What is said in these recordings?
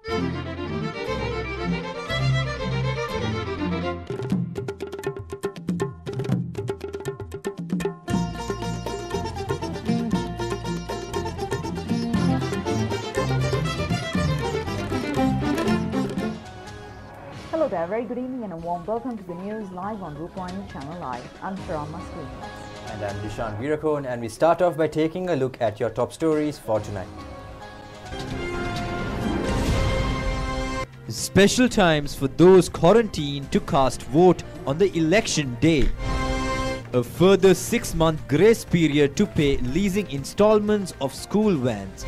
Hello there, very good evening and a warm welcome to the news live on Rupawani Channel Live. I'm Sharama Srinivas. And I'm Dishan Virakon, and we start off by taking a look at your top stories for tonight. Special times for those quarantined to cast vote on the election day. A further 6-month grace period to pay leasing installments of school vans.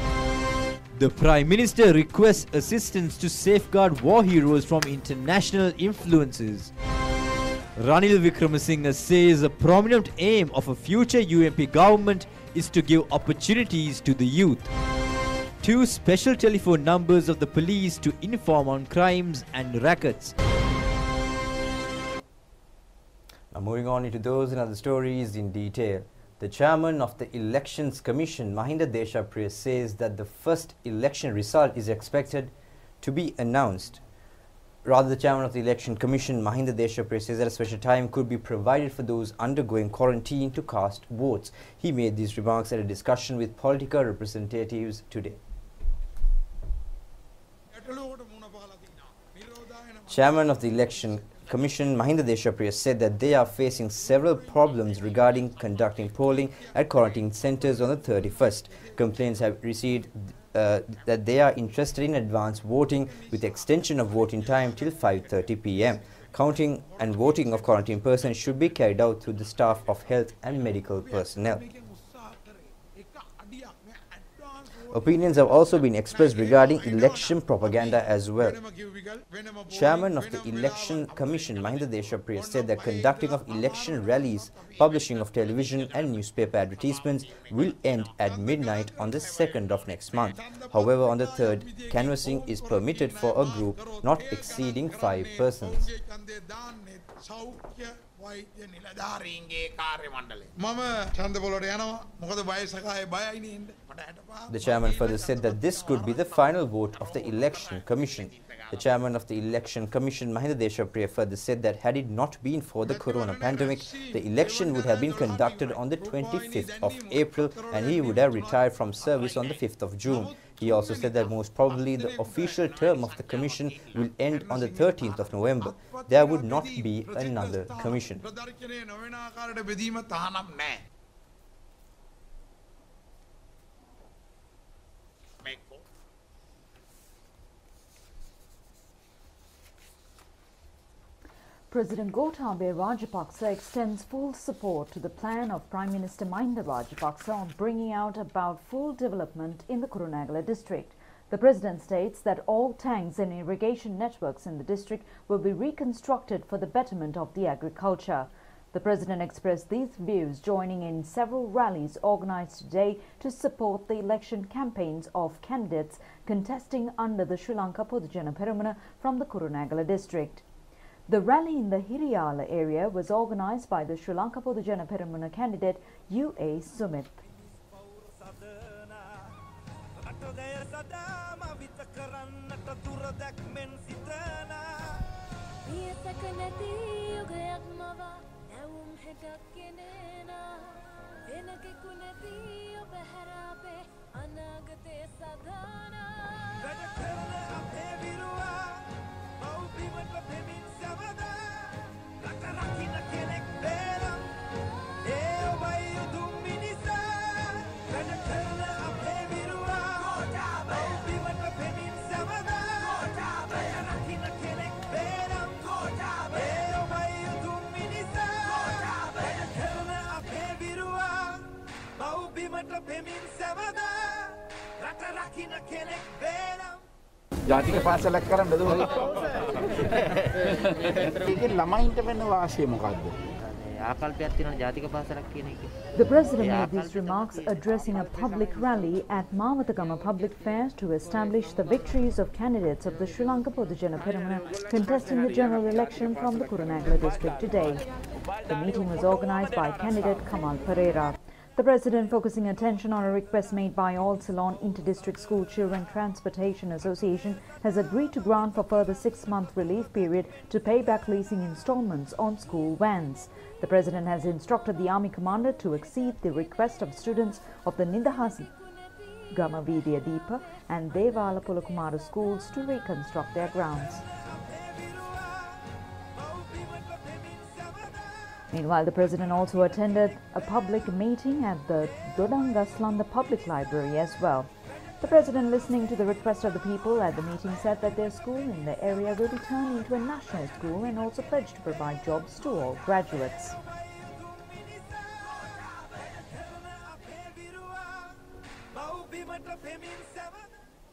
The Prime Minister requests assistance to safeguard war heroes from international influences. Ranil Wickremesinghe says a prominent aim of a future UMP government is to give opportunities to the youth. 2 special telephone numbers of the police to inform on crimes and rackets. Now moving on into those and other stories in detail. The chairman of the Elections Commission, Mahinda Deshapriya, says that the first election result is expected to be announced. Rather, the chairman of the Election Commission, Mahinda Deshapriya, says that a special time could be provided for those undergoing quarantine to cast votes. He made these remarks at a discussion with political representatives today. Chairman of the Election Commission, Mahinda Deshapriya, said that they are facing several problems regarding conducting polling at quarantine centres on the 31st. Complaints have received that they are interested in advance voting with extension of voting time till 5:30 p.m. Counting and voting of quarantine persons should be carried out through the staff of health and medical personnel. Opinions have also been expressed regarding election propaganda as well. Chairman of the Election Commission, Mahinda Deshapriya, said that conducting of election rallies, publishing of television and newspaper advertisements will end at midnight on the 2nd of next month. However, on the 3rd, canvassing is permitted for a group not exceeding 5 persons. The chairman further said that this could be the final vote of the Election Commission. The chairman of the Election Commission, Mahinda Deshapriya, further said that had it not been for the corona pandemic, the election would have been conducted on the 25th of April and he would have retired from service on the 5th of June. He also said that most probably the official term of the commission will end on the 13th of November. There would not be another commission. President Gotabaya Rajapaksa extends full support to the plan of Prime Minister Mahinda Rajapaksa on bringing about full development in the Kurunegala district. The President states that all tanks and irrigation networks in the district will be reconstructed for the betterment of the agriculture. The President expressed these views joining in several rallies organized today to support the election campaigns of candidates contesting under the Sri Lanka Podujana Peramuna from the Kurunegala district. The rally in the Hiriyala area was organized by the Sri Lanka Podujana Peramuna candidate U.A. Sumit. ජාතික පාසලක් කරන්න දුවලා. ඒකේ ළමයින්ට වෙන වාසිය මොකද්ද? ආකල්පයක් තියෙනවා ජාතික පාසලක් කියන එකේ. The President made these remarks addressing a public rally at Mawatagama Public Fair to establish the victories of candidates of the Sri Lanka Podujana Peramuna contesting the general election from the Kurunegala district today. The meeting was organized by candidate Kamal Pereira. The President, focusing attention on a request made by All Ceylon Inter-District School Children Transportation Association, has agreed to grant for further 6-month relief period to pay back leasing installments on school vans. The President has instructed the Army Commander to accede the request of students of the Nidahas Gama Vidya Deepa and Devala Pulakumara schools to reconstruct their grounds. Meanwhile, the President also attended a public meeting at the Dodangaslanda Public Library as well. The President, listening to the request of the people at the meeting, said that their school in the area will be turned into a national school and also pledged to provide jobs to all graduates.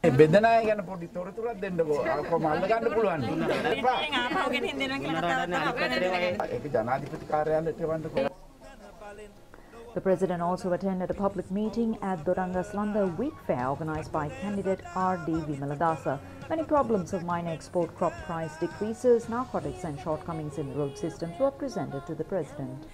බෙදනාය ගැන පොඩි තොරතුරක් දෙන්නකෝ. කොහොම අල්ල ගන්න පුළුවන්. ඒක ජනාධිපති කාර්යාලයට එවන්නකෝ. The President also attended a public meeting at Dodangaslanda Week Fair organized by candidate R.D. Vimaladasa. Many problems of minor export crop price decreases, narcotics and shortcomings in the road systems were presented to the President.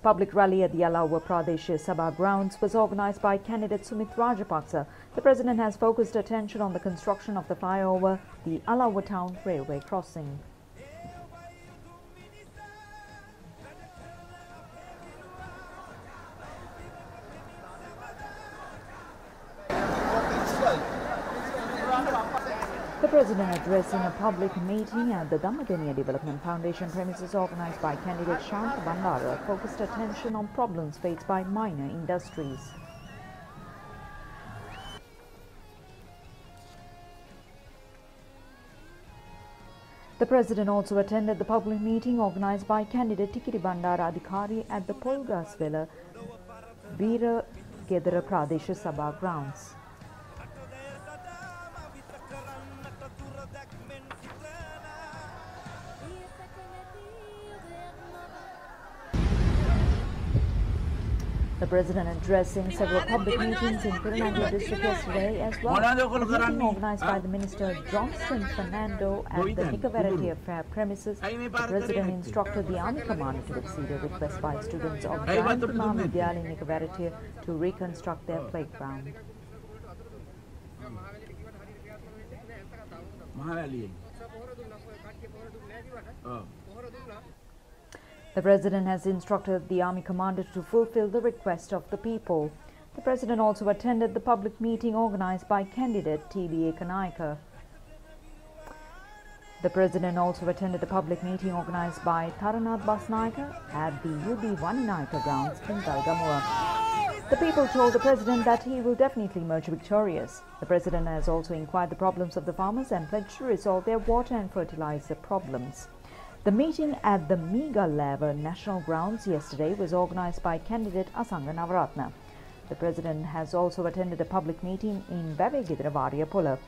Public rally at the Alawa Pradesh Sabha grounds was organized by candidate Sumit Rajapaksa. The President has focused attention on the construction of the flyover, the Alawa Town Railway crossing. The President, addressing a public meeting at the Dhammadeniya Development Foundation premises organized by candidate Shanta Bandara, focused attention on problems faced by minor industries. The President also attended the public meeting organized by candidate Tikiri Bandara Adhikari at the Polgaswela Veera Gedara Pradesh Sabha grounds. The President addressing several public meetings in Kurunegala district yesterday as well. A meeting organized by the Minister Johnson Fernando at the Nikavarathiya Fair premises. The President instructed the Army Commander to accede a request by students of Jayantama Vidyalaya Nikavarathiya to reconstruct their playground. The President has instructed the Army Commander to fulfill the request of the people. The President also attended the public meeting organized by candidate TBA Kanayaka. The President also attended the public meeting organized by Taranath Basnaika at the UB Vaninaika grounds in Galgamua. The people told the President that he will definitely emerge victorious. The President has also inquired the problems of the farmers and pledged to resolve their water and fertilizer problems. The meeting at the Meghalaya National Grounds yesterday was organized by candidate Asanga Navaratna. The President has also attended a public meeting in Vavegidra Variapola.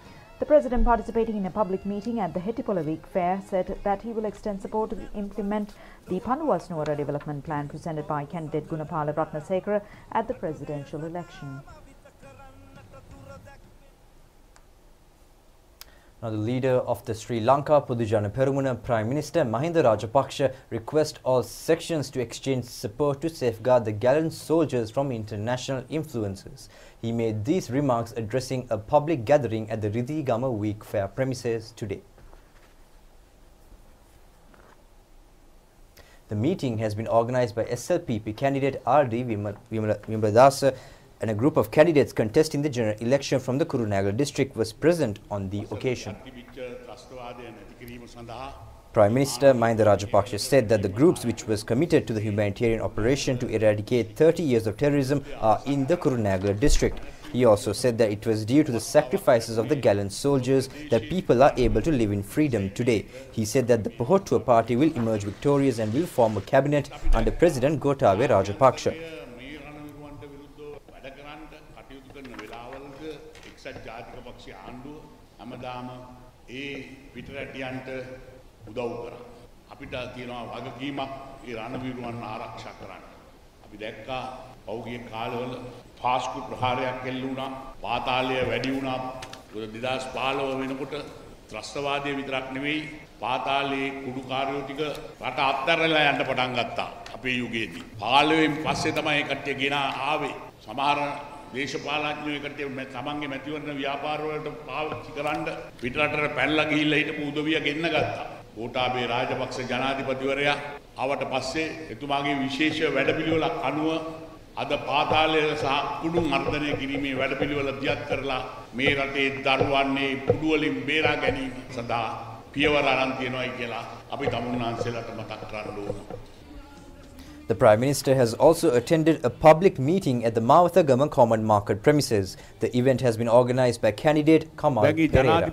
The President, participating in a public meeting at the Hettipola Week Fair, said that he will extend support to implement the Panuwasnuwara development plan presented by candidate Gunapala Ratnasekara at the presidential election. Now, the leader of the Sri Lanka Podujana Peramuna, Prime Minister Mahinda Rajapaksa, requests all sections to exchange support to safeguard the gallant soldiers from international influences. He made these remarks addressing a public gathering at the Ridhigama Week Fair premises today. The meeting has been organized by SLPP candidate R.D. Vimaladasa, and a group of candidates contesting the general election from the Kurunegala district was present on the occasion. Prime Minister Mahinda Rajapaksa said that the groups which was committed to the humanitarian operation to eradicate 30 years of terrorism are in the Kurunegala district. He also said that it was due to the sacrifices of the gallant soldiers that people are able to live in freedom today. He said that the Pohottuwa party will emerge victorious and will form a cabinet under President Gotabaya Rajapaksa. අපිට තියෙනවා වගකීමක් ඒ රණවීරුවන් ආරක්ෂා කරන්න. අපි දැක්කා පෞගිය කාලවල fast ප්‍රහාරයක් එල්ල වුණා, පාතාලය වැඩි වුණා. 2015 වෙනකොට ත්‍රස්තවාදය විතරක් නෙවෙයි පාතාලේ කුඩුකාරයෝ ටික රට අත්හැරලා යන්න පටන් ගත්තා අපේ යුගයේදී. 15න් පස්සේ තමයි ඒ කට්ටිය ගෙන ආවේ. සමහර දේශපාලඥයෝ ඒ කට්ටිය තමන්ගේ මැතිවරණ ව්‍යාපාර වලට පාවිච්චි කරන්න පිටරටට පැනලා ගිහිල්ලා හිටපු උදවිය ගෙන්න ගත්තා. ගෝඨාභය රාජපක්ෂ ජනාධිපතිවරයා ආවට පස්සේ එතුමාගේ විශේෂ වැඩපිළිවෙලක් අනුව අද පාතාලය සහ කුඩු මර්ධනය කිරීමේ වැඩපිළිවෙල දියත් කරලා මේ රටේ දරුවන්නේ කුඩු වලින් බේරා ගැනීම සඳහා පියවර අරන් තියෙනවායි කියලා අපි තමුන්නාන්සේලාට මතක් කරන්න ඕන. The Prime Minister has also attended a public meeting at the Mawathagama Common Market premises. The event has been organized by candidate Kamal Pereira.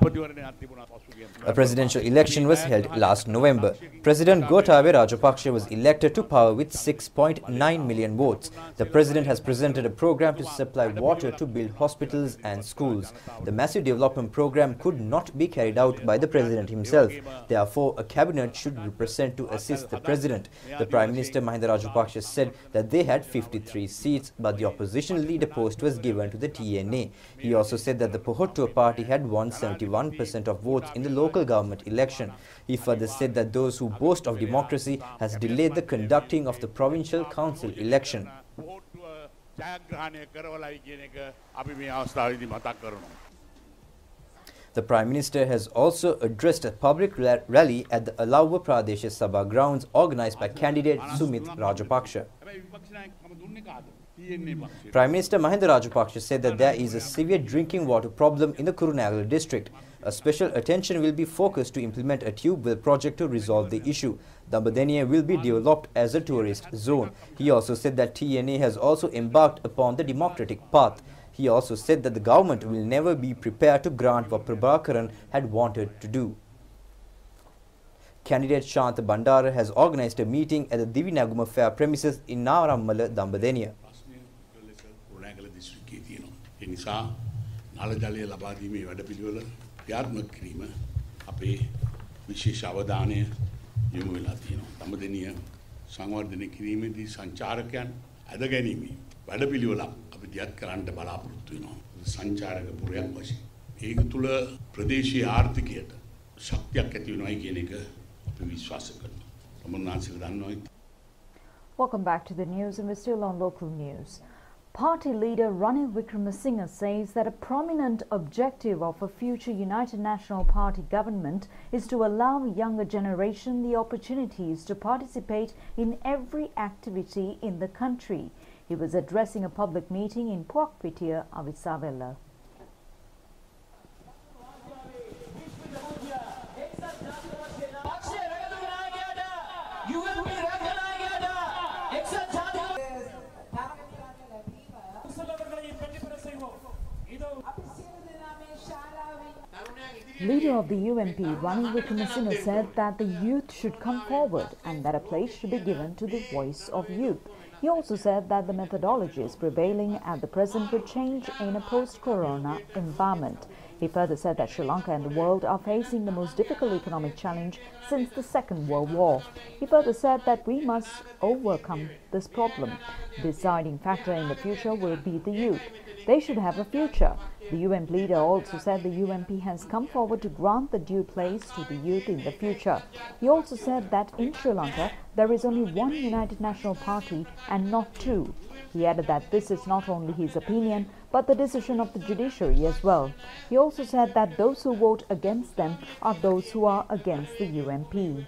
A presidential election was held last November. President Gotabaya Rajapaksa was elected to power with 6.9 million votes. The president has presented a program to supply water to build hospitals and schools. The massive development program could not be carried out by the president himself. Therefore, a cabinet should be present to assist the president. The Prime Minister Mahinda Rajapaksa said that they had 53 seats, but the opposition leader post was given to the TNA. He also said that the Pohottuwa party had won 71% of votes in the local government election. He further said that those who boast of democracy has delayed the conducting of the provincial council election. The Prime Minister has also addressed a public rally at the Alauwa Pradesh Sabha grounds organized by candidate Sumit Rajapaksha. Prime Minister Mahinda Rajapaksa said that there is a severe drinking water problem in the Kurunegala district. A special attention will be focused to implement a tube well project to resolve the issue. Dambadeniya will be developed as a tourist zone. He also said that TNA has also embarked upon the democratic path. He also said that the government will never be prepared to grant what Prabhakaran had wanted to do. Candidate Shantha Bandara has organized a meeting at the Divi Naguma Fair premises in Narammala, Dambadeniya. ක්‍රියාත්මක කිරීම අපේ විශේෂ අවධානය යොමු වෙලා තියෙනවා. දඹදෙනිය සංවර්ධනය කිරීමේදී සංචාරකයන් අද ගැනීමේ වැඩපිළිවෙලක් අපි දියත් කරන්න බලාපොරොත්තු වෙනවා. සංචාරක පුරයක් වශයෙන්. ඒක තුල ප්‍රදේශීය ආර්ථිකයට ශක්තියක් ඇති වෙනවායි කියන එක අපි විශ්වාස කරනවා. තමුන්නාන්සේලා දන්නවා. Welcome back to the news, and we're still on local news. Party leader Ranil Wickremesinghe says that a prominent objective of a future United National Party government is to allow younger generation the opportunities to participate in every activity in the country. He was addressing a public meeting in Puakpitiya, Avisavella. Leader of the UMP, Ranil Wickremesinghe, said that the youth should come forward and that a place should be given to the voice of youth. He also said that the methodologies prevailing at the present would change in a post-corona environment. He further said that Sri Lanka and the world are facing the most difficult economic challenge since the Second World War. He further said that we must overcome this problem. The deciding factor in the future will be the youth. They should have a future. The UMP leader also said the UMP has come forward to grant the due place to the youth in the future. He also said that in Sri Lanka, there is only one United National Party and not two. He added that this is not only his opinion, but the decision of the judiciary as well. He also said that those who vote against them are those who are against the UMP.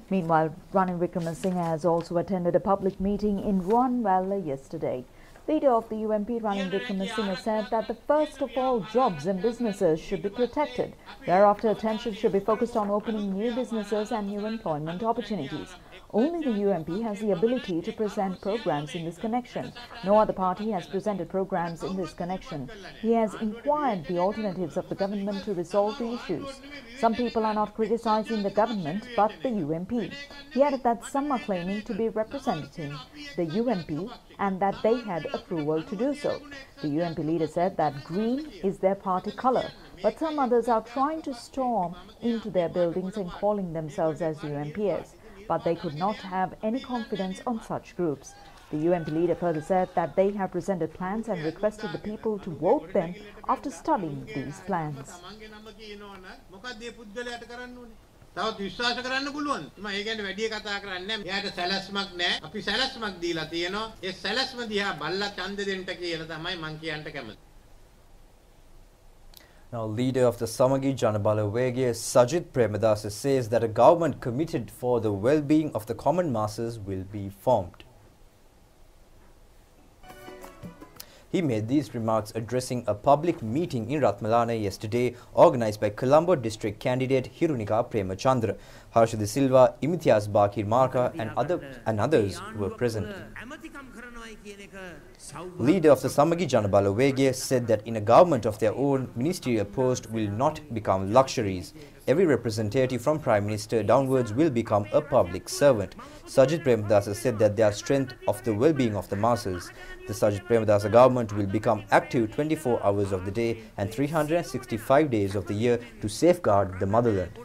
Meanwhile, Ranil Wickremesinghe has also attended a public meeting in Ruanwala yesterday. Leader of the UMP, Ranil Wickremesinghe, said that the first of all jobs and businesses should be protected. Thereafter, attention should be focused on opening new businesses and new employment opportunities. Only the UMP has the ability to present programs in this connection. No other party has presented programs in this connection. He has inquired the alternatives of the government to resolve the issues. Some people are not criticizing the government, but the UMP. He added that some are claiming to be representing the UMP and that they had approval to do so. The UMP leader said that green is their party color, but some others are trying to storm into their buildings and calling themselves as UMPs. But they could not have any confidence on such groups. The UMP leader further said that they have presented plans and requested the people to vote them after studying these plans. තවත් විශ්වාස කරන්න පුළුවන්. මම ඒ කියන්නේ වැඩි කතා කරන්නේ නැහැ. එයාට සැලැස්මක් නැහැ. අපි සැලැස්මක් දීලා තියෙනවා. ඒ සැලැස්ම දිහා බල්ලා ඡන්ද දෙන්න කියලා තමයි මම කියන්න කැමති. Now, leader of the Samagi Janabala Wege, Sajid Premadasa, says that a government committed for the well-being of the common masses will be formed. He made these remarks addressing a public meeting in Ratmalana yesterday, organized by Colombo district candidate Hirunika Premachandra. Harsha De Silva, Imithias Bakir Marka and others were present. Leader of the Samagi Janabala Wege said that in a government of their own, ministerial post will not become luxuries. Every representative from Prime Minister downwards will become a public servant. Sajid Premadasa said that they are strength of the well-being of the masses. The Sajid Premadasa government will become active 24 hours of the day and 365 days of the year to safeguard the motherland.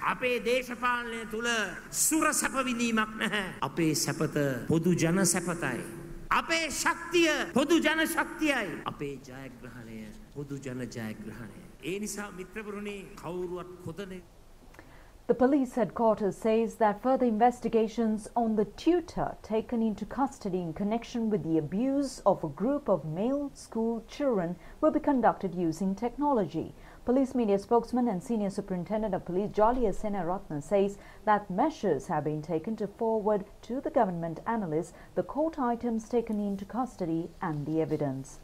අපේ දේශපාලනය තුල සුර සැප විඳීමක් නැහැ. අපේ සැපත පොදු ජන සැපතයි. අපේ ශක්තිය පොදු ජන ශක්තියයි. අපේ ජයග්‍රහණය පොදු ජන ජයග්‍රහණය. ඒ නිසා මිත්‍රවරුනි කවුරුවත් කොතන. The police headquarters says that further investigations on the tutor taken into custody in connection with the abuse of a group of male school children will be conducted using technology. Police media spokesman and Senior Superintendent of Police Jalia Senaratne says that measures have been taken to forward to the government analysts the court items taken into custody and the evidence.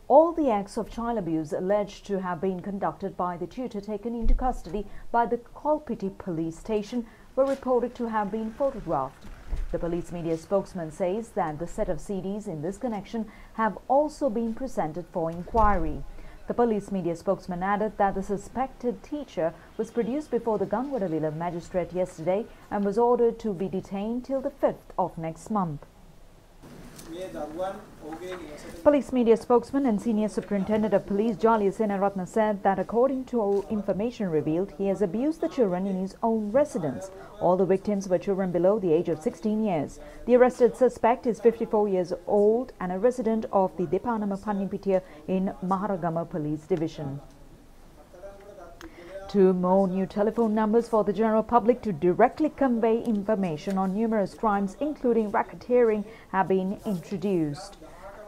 All the acts of child abuse alleged to have been conducted by the tutor taken into custody by the Kolpiti police station were reported to have been photographed. The police media spokesman says that the set of CDs in this connection have also been presented for inquiry. The police media spokesman added that the suspected teacher was produced before the Gangwadavila magistrate yesterday and was ordered to be detained till the 5th of next month. Police media spokesman and Senior Superintendent of Police Jalia Senaratne said that according to information revealed, he has abused the children in his own residence. All the victims were children below the age of 16 years. The arrested suspect is 54 years old and a resident of the Depanama Pannipitiya in Maharagama Police Division. 2 more new telephone numbers for the general public to directly convey information on numerous crimes, including racketeering, have been introduced.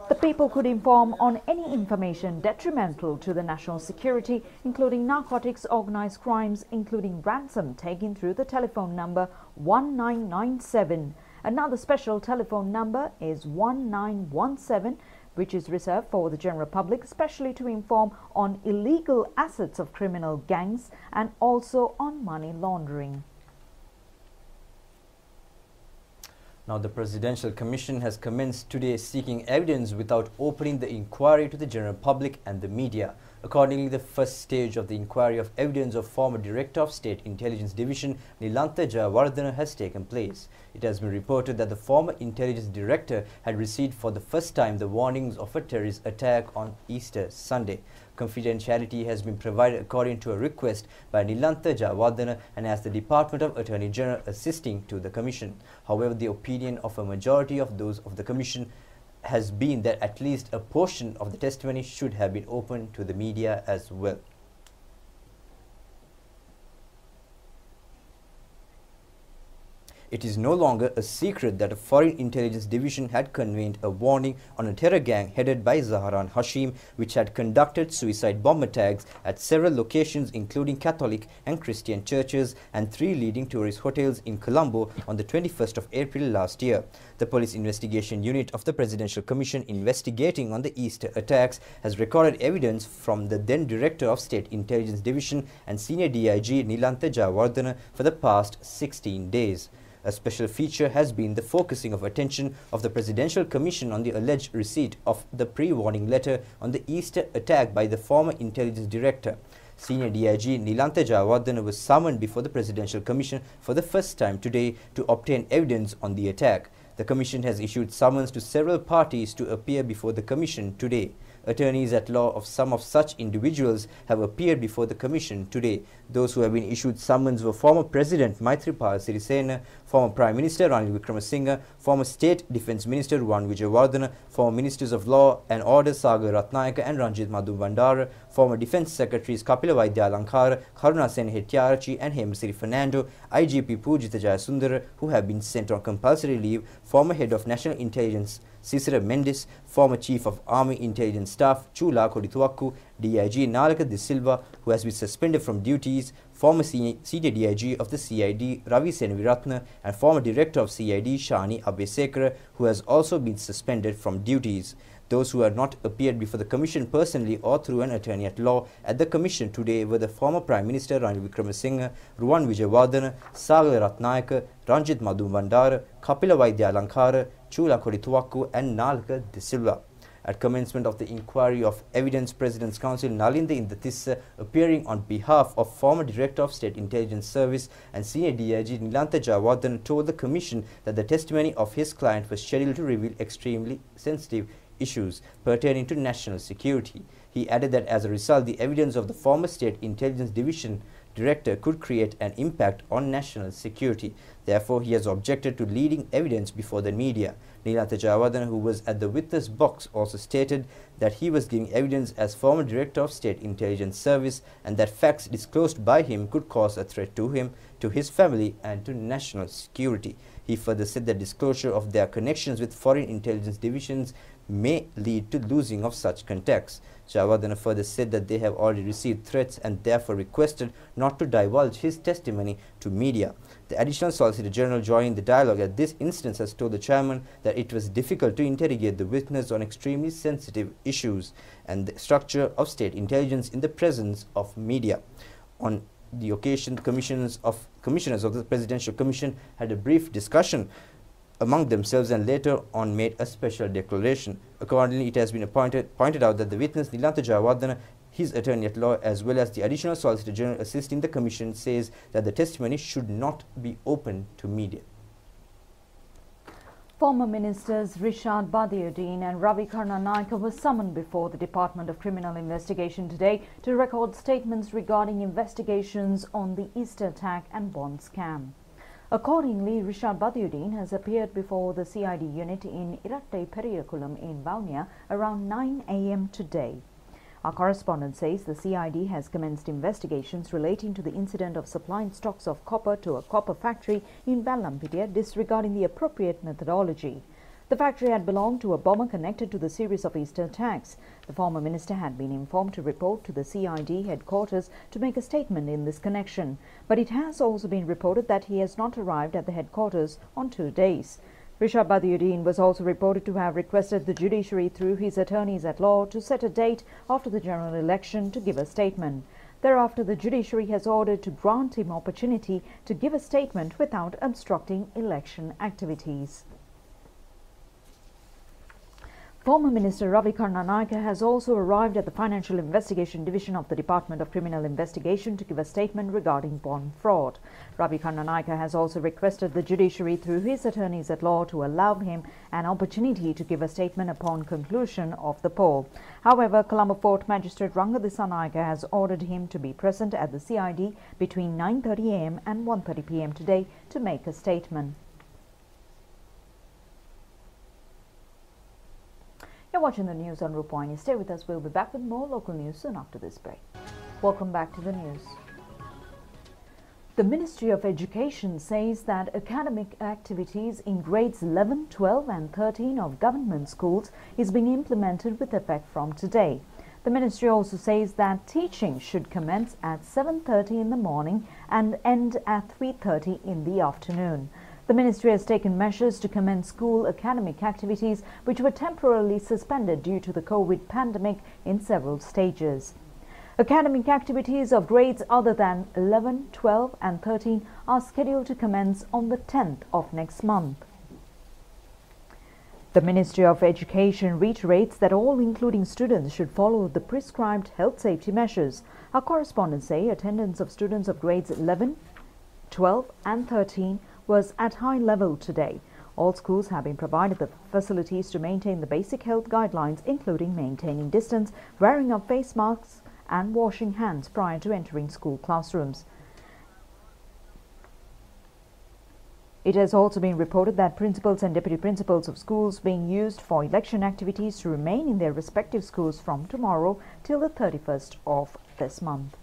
The people could inform on any information detrimental to the national security, including narcotics, organized crimes, including ransom, taken through the telephone number 1997. Another special telephone number is 1917, which is reserved for the general public, especially to inform on illegal assets of criminal gangs and also on money laundering. Now, the Presidential Commission has commenced today seeking evidence without opening the inquiry to the general public and the media. Accordingly, the first stage of the inquiry of evidence of former Director of State Intelligence Division Nilantha Jayawardena has taken place. It has been reported that the former Intelligence Director had received for the first time the warnings of a terrorist attack on Easter Sunday. Confidentiality has been provided according to a request by Nilantha Jayawardena and as the Department of Attorney General assisting to the Commission. However, the opinion of a majority of those of the Commission has been that at least a portion of the testimony should have been open to the media as well. It is no longer a secret that a foreign intelligence division had convened a warning on a terror gang headed by Zaharan Hashim, which had conducted suicide bomb attacks at several locations including Catholic and Christian churches and 3 leading tourist hotels in Colombo on the 21st of April last year. The Police Investigation Unit of the Presidential Commission investigating on the Easter attacks has recorded evidence from the then Director of State Intelligence Division and Senior DIG Nilantha Jayawardena for the past 16 days. A special feature has been the focusing of attention of the Presidential Commission on the alleged receipt of the pre-warning letter on the Easter attack by the former Intelligence Director. Senior DIG Nilantha Jayawardena was summoned before the Presidential Commission for the first time today to obtain evidence on the attack. The Commission has issued summons to several parties to appear before the Commission today. Attorneys at law of some of such individuals have appeared before the Commission today. Those who have been issued summons were former President Maithripala Sirisena, former Prime Minister Ranil Wickremesinghe, former State Defence Minister Ruwan Wijewardena, former Ministers of Law and Order Sagar Ratnayaka and Ranjith Madhubandara, former Defence Secretaries Kapila Waidyalankara, Karunasen Hettiarachchi and Hemsiri Fernando, IGP Pujitha Jayasundara, who have been sent on compulsory leave, former Head of National Intelligence Cicero Mendes, former Chief of Army Intelligence Staff Chula Kodituakku, DIG Nalaka De Silva, who has been suspended from duties, former senior DIG of the CID Ravi Senaviratne, and former Director of CID Shani Abeysekara, who has also been suspended from duties. Those who have not appeared before the Commission personally or through an attorney at law at the Commission today were the former Prime Minister Ranil Wickremesinghe, Ruwan Wijewardena, Sagar Ratnayaka, Ranjith Madhubandara, Kapila Waidyalankara, Chula Kodituakku and Nalaka De Silva. At commencement of the inquiry of Evidence, President's Counsel Nalinde Indatissa, appearing on behalf of former Director of State Intelligence Service and Senior DIG Nilantha Jayawardena, told the Commission that the testimony of his client was scheduled to reveal extremely sensitive issues pertaining to national security. He added that as a result, the evidence of the former State Intelligence Division Director could create an impact on national security. Therefore, he has objected to leading evidence before the media. Nilantha Jayawardena, who was at the witness box, also stated that he was giving evidence as former Director of State Intelligence Service and that facts disclosed by him could cause a threat to him, to his family and to national security. He further said that disclosure of their connections with foreign intelligence divisions may lead to losing of such contacts. Jayawardena further said that they have already received threats and therefore requested not to divulge his testimony to media. The Additional Solicitor General joining the dialogue at this instance has told the chairman that it was difficult to interrogate the witness on extremely sensitive issues and the structure of state intelligence in the presence of media. On the occasion, commissioners of the Presidential Commission had a brief discussion among themselves and later on made a special declaration. Accordingly, it has been pointed out that the witness Nilantha Jayawardena, his attorney at law, as well as the Additional Solicitor General assisting the Commission, says that the testimony should not be open to media. Former Ministers Rishad Badiuddin and Ravi Karnanayake were summoned before the Department of Criminal Investigation today to record statements regarding investigations on the Easter attack and bond scam. Accordingly, Rishad Badiuddin has appeared before the CID unit in Iratte Periyakulam in Vavuniya around 9 a.m. today. Our correspondent says the CID has commenced investigations relating to the incident of supplying stocks of copper to a copper factory in Vallampitiya, disregarding the appropriate methodology. The factory had belonged to a bomber connected to the series of Easter attacks. The former minister had been informed to report to the CID headquarters to make a statement in this connection, but it has also been reported that he has not arrived at the headquarters on 2 days. Rishad Badiuddin was also reported to have requested the judiciary through his attorneys at law to set a date after the general election to give a statement. Thereafter, the judiciary has ordered to grant him opportunity to give a statement without obstructing election activities. Former Minister Ravi Karnanayake has also arrived at the Financial Investigation Division of the Department of Criminal Investigation to give a statement regarding bond fraud. Ravi Karnanayake has also requested the judiciary through his attorneys at law to allow him an opportunity to give a statement upon conclusion of the poll. However, Colombo Fort Magistrate Ranga Dissanayake has ordered him to be present at the CID between 9:30 a.m. and 1:30 p.m. today to make a statement. You're watching the news on Rupawahini. Stay with us. We'll be back with more local news soon after this break. Welcome back to the news. The Ministry of Education says that academic activities in grades 11, 12 and 13 of government schools is being implemented with effect from today. The ministry also says that teaching should commence at 7:30 in the morning and end at 3:30 in the afternoon. The ministry has taken measures to commence school academic activities which were temporarily suspended due to the COVID pandemic in several stages. Academic activities of grades other than 11, 12 and 13 are scheduled to commence on the 10th of next month. The Ministry of Education reiterates that all, including students, should follow the prescribed health safety measures. Our correspondents say attendance of students of grades 11, 12 and 13 was at high level today. All schools have been provided the facilities to maintain the basic health guidelines, including maintaining distance, wearing of face masks and washing hands prior to entering school classrooms. It has also been reported that principals and deputy principals of schools being used for election activities to remain in their respective schools from tomorrow till the 31st of this month.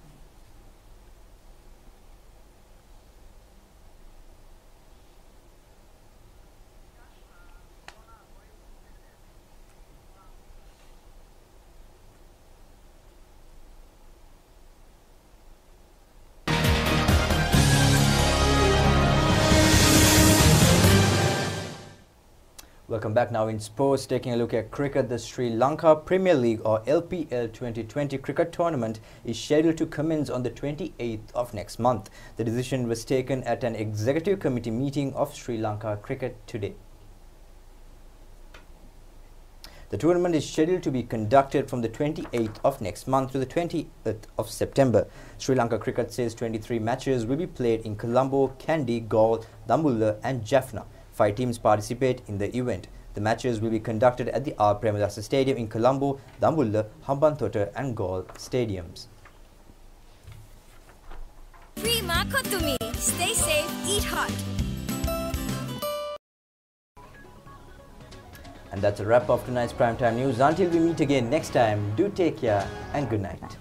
Welcome back. Now in sports, taking a look at cricket, the Sri Lanka Premier League or LPL 2020 cricket tournament is scheduled to commence on the 28th of next month. The decision was taken at an executive committee meeting of Sri Lanka Cricket today. The tournament is scheduled to be conducted from the 28th of next month to the 20th of September. Sri Lanka Cricket says 23 matches will be played in Colombo, Kandy, Galle, Dambulla and Jaffna. 5 teams participate in the event. The matches will be conducted at the R. Premadasa Stadium in Colombo, Dambulla, Hambantota and Galle stadiums. Prima Kotumi. Stay safe, eat hot. And that's a wrap of tonight's Primetime News. Until we meet again next time, do take care and good night.